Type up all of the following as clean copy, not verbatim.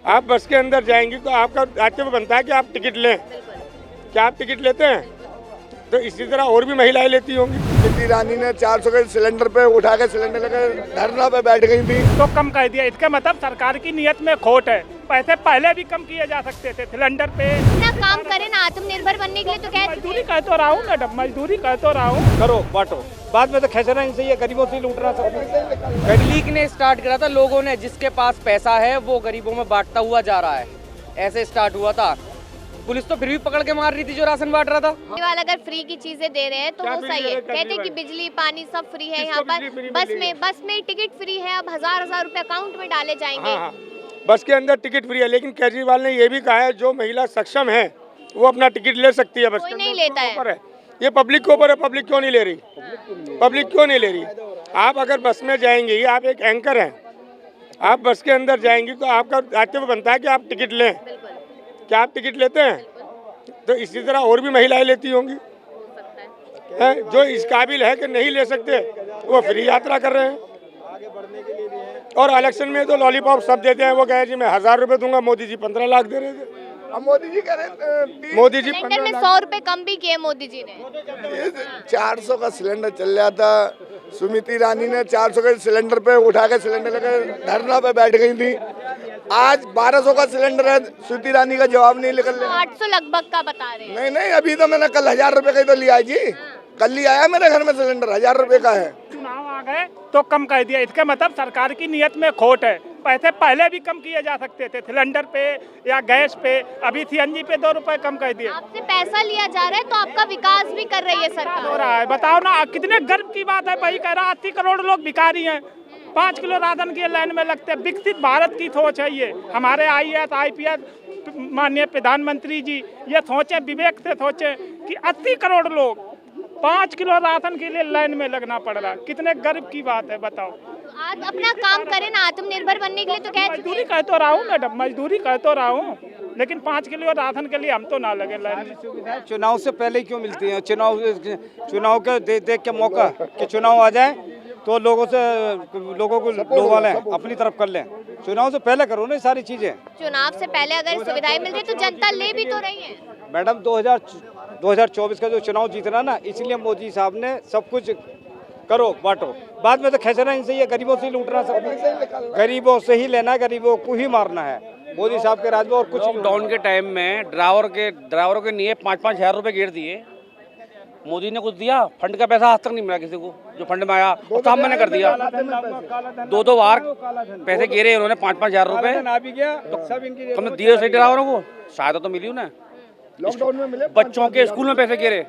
आप बस के अंदर जाएंगी तो आपका दायित्व बनता है कि आप टिकट लें। क्या आप टिकट लेते हैं? तो इसी तरह और भी महिलाएं लेती होंगी। स्मृति ईरानी ने 400 के सिलेंडर पे उठा के सिलेंडर लेकर धरना पे बैठ गई थी। तो कम कर दिया, इसका मतलब सरकार की नीयत में खोट है। पैसे पहले भी कम किए जा सकते थे सिलेंडर पे। ना काम करें ना आत्मनिर्भर बनने के लिए तो क्या मजदूरी कह तो रहा हूँ मैडम, मजदूरी कह तो रहा हूँ। करो बांटो, बाद में तो खसना इनसे, ये गरीबों से लूटना सब। पब्लिक ने स्टार्ट करा था, लोगों ने, जिसके पास पैसा है वो गरीबों में बांटता हुआ जा रहा है, ऐसे स्टार्ट हुआ था। पुलिस तो फिर भी पकड़ के मार रही थी जो राशन बांट रहा था। ये वाला अगर फ्री की चीजें दे रहे हैं तो वो सही है। कहते हैं कि बिजली पानी सब फ्री है यहाँ पर। बस में टिकट फ्री है। अब हजार रुपए अकाउंट में डाले जाएंगे। हाँ। बस के अंदर टिकट फ्री है, लेकिन केजरीवाल ने ये भी कहा है जो महिला सक्षम है वो अपना टिकट ले सकती है। बस कोई के नहीं अंदर लेता है। ऊपर है, ये पब्लिक के ऊपर है। पब्लिक क्यों नहीं ले रही? पब्लिक क्यों नहीं ले रही? आप अगर बस में जाएंगी, आप एक एंकर हैं, आप बस के अंदर जाएंगी तो आपका दायित्व बनता है कि आप टिकट लें। क्या आप टिकट लेते हैं? तो इसी तरह और भी महिलाएं लेती होंगी। जो इस काबिल है कि नहीं ले सकते वो फ्री यात्रा कर रहे हैं। और इलेक्शन में तो लॉलीपॉप सब देते हैं। वो कहे जी मैं 1000 रुपए दूंगा, मोदी जी 15 लाख दे रहे थे। अब मोदी जी कह रहे मोदी जी सिलेंडर में 15 100 रुपए कम भी किए मोदी जी ने। 400 का सिलेंडर चल रहा था। स्मृति ईरानी ने 400 के सिलेंडर पे उठा के सिलेंडर लेकर धरना पे बैठ गई थी। आज 1200 का सिलेंडर है। स्मृति ईरानी का जवाब नहीं निकल रहा। 800 लगभग का बता रहे हैं। नहीं, अभी तो मैंने कल 1000 रुपए का ही तो लिया है जी। कल ही आया मेरे घर में सिलेंडर, 1000 रुपए का है। चुनाव आ गए तो कम कर दिया, इसका मतलब सरकार की नीयत में खोट है। पैसे पहले भी कम किए जा सकते थे सिलेंडर पे या गैस पे। अभी सीएनजी पे 2 रुपए कम कर दिए। आपसे पैसा लिया जा रहा है तो आपका विकास भी कर रही है हो सरकार। रहा है, बताओ ना, कितने गर्व की बात है। भाई कह रहा 80 करोड़ लोग भिखारी हैं, 5 किलो राशन की लाइन में लगते हैं। विकसित भारत की सोच है ये। हमारे IAS IPS माननीय प्रधानमंत्री जी ये सोचे, विवेक से सोचे कि 80 करोड़ लोग 5 किलो राशन के लिए लाइन में लगना पड़ रहा है। कितने गर्व की बात है, बताओ। आज अपना काम करें ना आत्मनिर्भर बनने के लिए तो क्या मजदूरी कह तो रहा हूँ मैडम, मजदूरी कह तो रहा हूँ, लेकिन 5 किलो राशन के लिए हम तो ना लगे लाइन में। सुविधाएं चुनाव से पहले ही क्यों मिलती हैं? चुनाव के देख के मौका कि चुनाव आ जाए तो लोगों को लोग लें, अपनी तरफ कर लें। चुनाव से पहले करो ना सारी चीजें। चुनाव से पहले अगर सुविधाएं मिल रही तो जनता ले भी तो रही है। मैडम 2024 का जो चुनाव जीतना ना, इसलिए मोदी साहब ने सब कुछ करो बांटो, बाद में तो खसना इनसे, ये गरीबों से लूटना सब। गरीबों से ही लेना, गरीबों को ही मारना है मोदी साहब के राज में। और कुछ लॉकडाउन के टाइम में ड्राइवरों के लिए 5-5 हजार रुपए गिर दिए। मोदी ने कुछ दिया? फंड का पैसा आज तक नहीं मिला किसी को। जो फंड में आया वो काम मैंने कर दिया। 2 बार पैसे गिरे उन्होंने, 5-5 हजार रुपए। तो हमने दिए सही ड्राइवरों को, शायद तो मिली उन्हें। लॉकडाउन में मिले। बच्चों के स्कूल में पैसे गिरे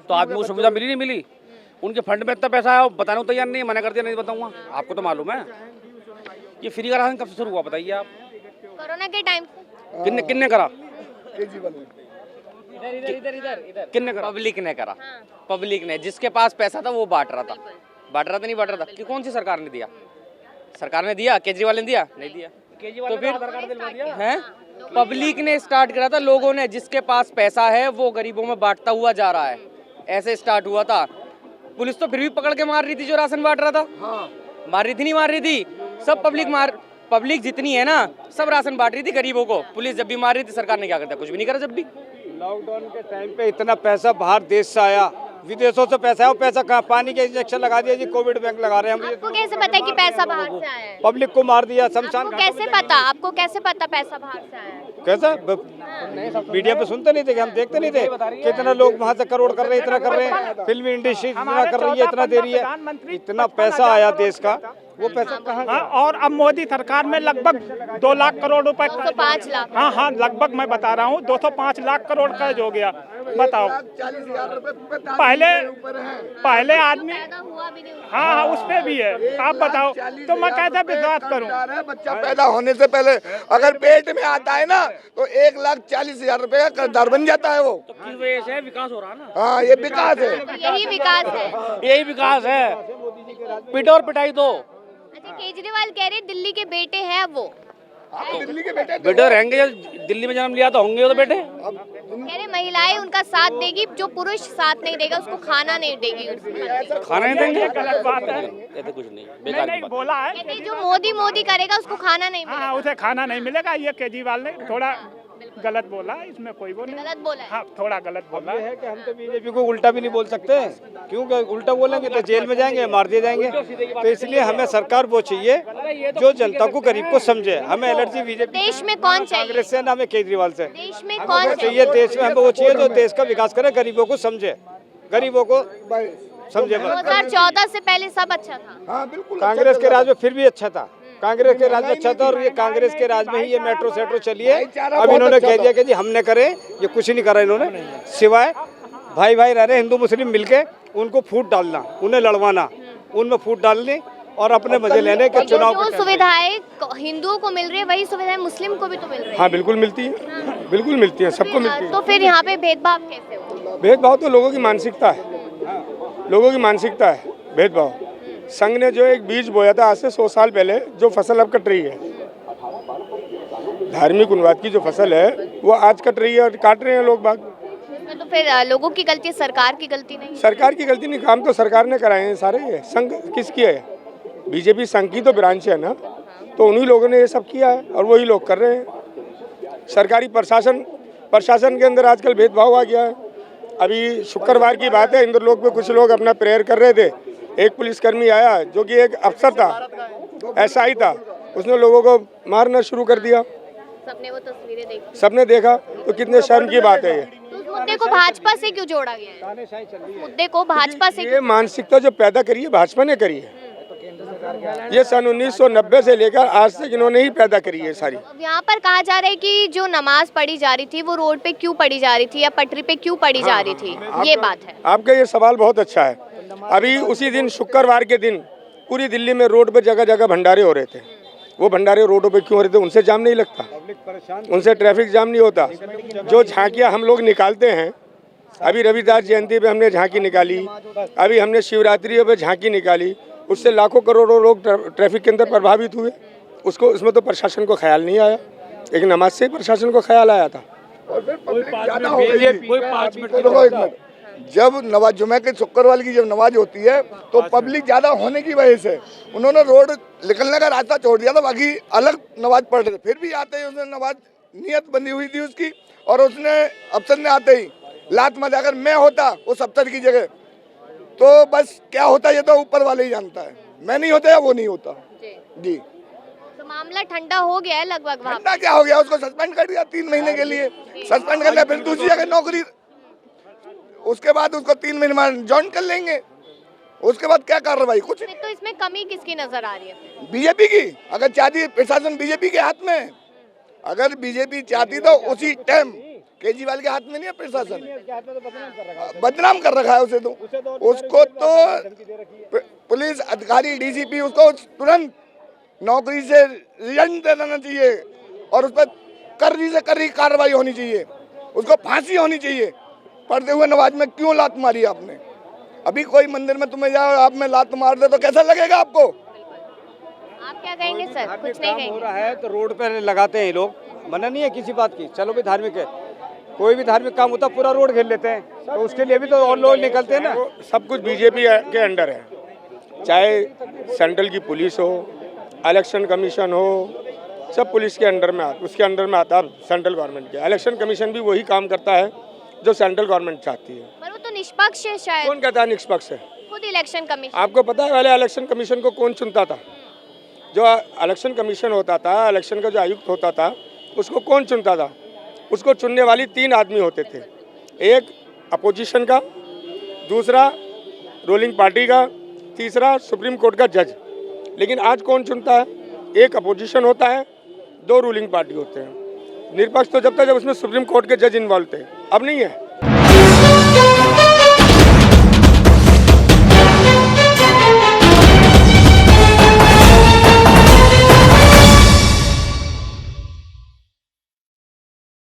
तो आदमी को सुविधा मिली नहीं मिली। उनके फंड में इतना पैसा है, बताने को तैयार नहीं, मना कर दिया नहीं बताऊंगा। आपको तो मालूम है ये फ्री का राशन कब से शुरू हुआ बताइए आप? कोरोना के टाइम किन्ने करा? किसने करा? पब्लिक ने करा। पब्लिक ने, जिसके पास पैसा था वो बांट रहा था। नहीं बांट रहा था कि कौन सी सरकार ने दिया? सरकार ने दिया? केजरीवाल ने दिया? नहीं दिया। तो फिर हैं? पब्लिक ने स्टार्ट करा था, लोगों ने, जिसके पास पैसा है वो गरीबों में बांटता हुआ जा रहा है, ऐसे स्टार्ट हुआ था। पुलिस तो फिर भी पकड़ के मार रही थी जो राशन बांट रहा था। मार रही थी, नहीं मार रही थी? सब पब्लिक जितनी है ना, सब राशन बांट रही थी गरीबों को। पुलिस जब भी मार रही थी, सरकार ने क्या करता? कुछ भी नहीं करा। जब भी लॉकडाउन के टाइम पे इतना पैसा बाहर देश से आया, विदेशों से पैसा है, वो पैसा कहाँ? पानी के इंजेक्शन लगा दिया जी, कोविड बैंक लगा रहे हैं हम। आपको कैसे पता है कि पैसा बाहर से आया है? पब्लिक को मार दिया, शमशान आपको कैसे पता? आपको कैसे पता पैसा बाहर से आया है? कैसा? मीडिया पे सुनते नहीं थे कि हम देखते नहीं थे कितना लोग वहाँ से करोड़ कर रहे हैं, इतना कर रहे हैं। फिल्मी इंडस्ट्री इतना कर रही है, इतना दे रही है, इतना पैसा आया देश का। वो पैसा कहाँ गया? और अब मोदी सरकार में लगभग 2 लाख करोड़ रुपए, 205 लाख। हाँ लगभग मैं बता रहा हूँ 205 लाख करोड़ का हो गया। बताओ, 40,000 रुपए पहले आदमी, पैदा हुआ भी नहीं। हाँ उस पे भी है। आप बताओ तो मैं कैसे विश्वास करूँ? बच्चा पैदा होने से पहले अगर पेट में आता है ना तो 1,40,000 रुपए का कर्जदार बन जाता है वो। तो किस वजह से विकास हो रहा है ना? हाँ, ये विकास है। यही विकास है। यही विकास है। पिट और पिटाई दो। अच्छा, केजरीवाल कह रहे दिल्ली के बेटे हैं वो। दिल्ली के बेटे बेटे रहेंगे, दिल्ली में जन्म लिया तो होंगे वो तो बेटे। कह रहे महिलाएं उनका साथ देगी, जो पुरुष साथ नहीं देगा उसको खाना नहीं देगी। खाना नहीं देंगे, गलत बात है। ये तो कुछ नहीं, नहीं बेकार की नहीं बात। बोला है। कहते जो मोदी करेगा उसको खाना नहीं मिलेगा। हाँ उसे खाना नहीं मिलेगा, ये केजरीवाल ने थोड़ा गलत बोला, इसमें कोई वो नहीं। गलत बोला है। हाँ थोड़ा गलत बोला ये है कि हम तो बीजेपी को उल्टा भी नहीं बोल सकते, क्योंकि उल्टा बोलेंगे तो जेल में जाएंगे, मार दिए जाएंगे। तो इसलिए हमें सरकार वो चाहिए जो जनता को, गरीब को समझे। हमें एलर्जी बीजेपी देश में कौन चाहिए? कांग्रेस से, ना हमें केजरीवाल से। देश में कौन चाहिए? चाहिए देश में हमें वो चाहिए जो देश का विकास करे, गरीबों को समझे, गरीबों को समझे। 2014 से पहले सब अच्छा था। हाँ बिल्कुल, कांग्रेस के राज में फिर भी अच्छा था, कांग्रेस के राज में अच्छा था। और ये कांग्रेस के राज में ही ये मेट्रो सेट्रो चली है। अब इन्होंने कह दिया कि जी हमने करे, ये कुछ नहीं करा इन्होंने, सिवाय भाई भाई रह रहे हिंदू मुस्लिम मिलके उनको फूट डालना, उन्हें लड़वाना, उनमें फूट डालनी और अपने मजे लेने के चुनाव। जो सुविधाएं हिंदुओं को मिल रही है वही सुविधाएं मुस्लिम को भी तो मिल रही है। हाँ बिल्कुल मिलती है, बिल्कुल मिलती है, सबको मिलती है। तो फिर यहाँ पे भेदभाव कैसे हो? भेदभाव तो लोगों की मानसिकता है, लोगों की मानसिकता है भेदभाव। संघ ने जो एक बीज बोया था आज से 100 साल पहले, जो फसल अब कट रही है, धार्मिक उन्माद की जो फसल है वो आज कट रही है और काट रहे हैं लोग बाग। तो फिर लोगों की गलती है, सरकार की गलती नहीं? सरकार की गलती नहीं, काम तो सरकार ने कराए हैं सारे। ये संघ किसकी है? बीजेपी संघ की तो ब्रांच है ना, तो उन्हीं लोगों ने ये सब किया है और वही लोग कर रहे हैं। सरकारी प्रशासन के अंदर आजकल भेदभाव आ गया है। अभी शुक्रवार की बात है, इंद्रलोक में कुछ लोग अपना प्रेयर कर रहे थे, एक पुलिसकर्मी आया जो कि एक अफसर था, एसआई था, उसने लोगों को मारना शुरू कर दिया। सबने वो तस्वीरें देखी, सबने देखा, तो कितने शर्म की बात है ये। तो उस मुद्दे को भाजपा से क्यों जोड़ा गया है? मुद्दे को भाजपा से ये मानसिकता जो पैदा करी है भाजपा ने करी है। ये सन 1990 से लेकर आज तक इन्होंने ही पैदा करी है सारी। अब यहाँ पर कहा जा रहा है कि जो नमाज पढ़ी जा रही थी वो रोड पे क्यों पढ़ी जा रही थी या पटरी पे क्यों पढ़ी जा रही थी, ये बात है। आपका ये सवाल बहुत अच्छा है। अभी उसी दिन शुक्रवार के दिन पूरी दिल्ली में रोड पे जगह जगह भंडारे हो रहे थे। वो भंडारे रोडों पे क्यों हो रहे थे? उनसे जाम नहीं लगता, उनसे ट्रैफिक जाम नहीं होता। जो झांकियाँ हम लोग निकालते हैं, अभी रविदास जयंती पे हमने झांकी निकाली, अभी हमने शिवरात्रि पे झांकी निकाली, उससे लाखों करोड़ों लोग ट्रैफिक के अंदर प्रभावित हुए। उसको उसमें तो प्रशासन को ख्याल नहीं आया, लेकिन नमाज से प्रशासन को ख्याल आया था। जब नवाज जुमे के शुक्रवार की जब नमाज होती है तो पब्लिक ज्यादा होने की वजह से उन्होंने रोड निकलने का रास्ता छोड़ दिया था, बाकी अलग नमाज पढ़ रहे थे। फिर भी आते ही उसने नमाज नियत बंदी हुई थी उसकी, और उसने अफसर ने आते ही लात मार, अगर मैं होता उस अफसर की जगह तो बस क्या होता ये तो ऊपर वाले ही जानता है, मैं नहीं होता या वो नहीं होता जी। तो मामला ठंडा हो गया है लगभग वहाँ ठंडा क्या हो गया, उसको सस्पेंड कर दिया 3 महीने के लिए, सस्पेंड कर लिया, फिर दूसरी जगह नौकरी, उसके बाद उसको 3 महीने में ज्वाइन कर लेंगे। उसके बाद क्या कार्रवाई? कुछ नहीं। तो इसमें कमी किसकी नजर आ रही है? बीजेपी की। अगर चाहती, प्रशासन बीजेपी के हाथ में है, अगर बीजेपी चाहती तो उसी टाइम, केजरीवाल के हाथ में नहीं है प्रशासन, बदनाम कर रखा है उसे। तो उसको तो पुलिस अधिकारी डीसीपी उसको तुरंत नौकरी से रिजाइन दे देना चाहिए और उस पर कर्री से कर्री कार्रवाई होनी चाहिए, उसको फांसी होनी चाहिए। पढ़ते हुए नमाज में क्यों लात मारी आपने? अभी कोई मंदिर में तुम्हें जाओ, आप में लात मार दे तो कैसा लगेगा आपको? आप क्या कहेंगे सर? कुछ नहीं हो कहेंगे। रहा है तो रोड पर लगाते हैं लोग, मना नहीं है किसी बात की। चलो भी धार्मिक है, कोई भी धार्मिक काम होता पूरा रोड घेर लेते हैं, तो उसके लिए भी तो और लोग निकलते हैं ना। सब कुछ बीजेपी के अंडर है, चाहे सेंट्रल की पुलिस हो, इलेक्शन कमीशन हो, सब पुलिस के अंडर में आता, उसके अंडर में आता है सेंट्रल गवर्नमेंट के। इलेक्शन कमीशन भी वही काम करता है जो सेंट्रल गवर्नमेंट चाहती है। पर वो तो निष्पक्ष है शायद। कौन कहता है निष्पक्ष है? खुद इलेक्शन कमीशन। आपको पता है पहले इलेक्शन कमीशन को कौन चुनता था? जो इलेक्शन कमीशन होता था, इलेक्शन का जो आयुक्त होता था, उसको कौन चुनता था? उसको चुनने वाली 3 आदमी होते थे, एक अपोजिशन का, दूसरा रूलिंग पार्टी का, तीसरा सुप्रीम कोर्ट का जज। लेकिन आज कौन चुनता है? एक अपोजिशन होता है, 2 रूलिंग पार्टी होते हैं। निष्पक्ष तो जब तक जब उसमें सुप्रीम कोर्ट के जज इन्वॉल्व थे, अब नहीं है।